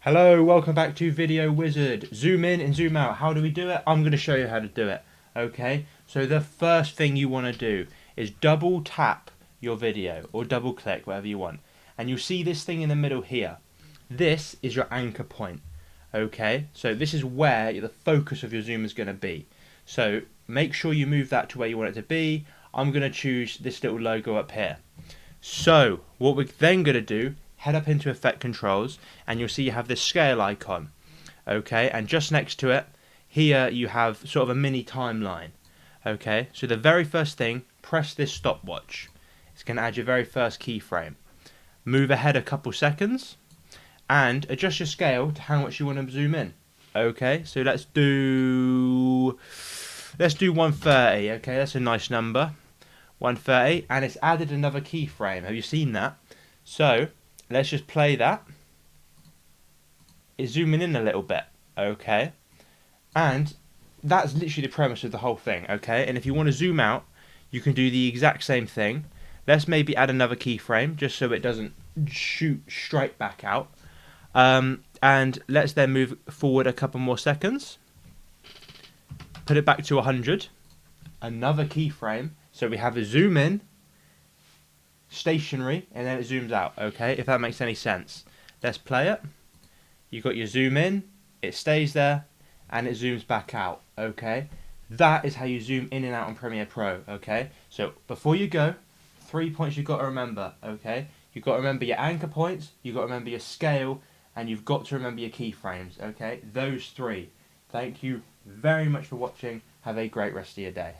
Hello, welcome back to Video Wizard. Zoom in and zoom out. How do we do it? I'm going to show you how to do it. Okay, so the first thing you want to do is double tap your video or double click, whatever you want. And you'll see this thing in the middle here. This is your anchor point. Okay, so this is where the focus of your zoom is going to be. So make sure you move that to where you want it to be. I'm going to choose this little logo up here. So what we're then going to do, head up into effect controls, and you'll see you have this scale icon. Okay, and just next to it here you have sort of a mini timeline. Okay, so the very first thing, press this stopwatch. It's going to add your very first keyframe. Move ahead a couple seconds and adjust your scale to how much you want to zoom in. Okay, so let's do 130. Okay, that's a nice number, 130, and it's added another keyframe. Have you seen that? So let's just play that. It's zooming in a little bit. Okay, and that's literally the premise of the whole thing. Okay, and if you want to zoom out, you can do the exact same thing. Let's maybe add another keyframe just so it doesn't shoot straight back out. And let's then move forward a couple more seconds. Put it back to 100. Another keyframe. So we have a zoom in, stationary, and then it zooms out. Okay, if that makes any sense. Let's play it. You got your zoom in, it stays there, and it zooms back out. Okay, that is how you zoom in and out on Premiere Pro. Okay, so before you go, 3 points you've got to remember. Okay, you've got to remember your anchor points, you've got to remember your scale, and you've got to remember your keyframes. Okay, those three. Thank you very much for watching. Have a great rest of your day.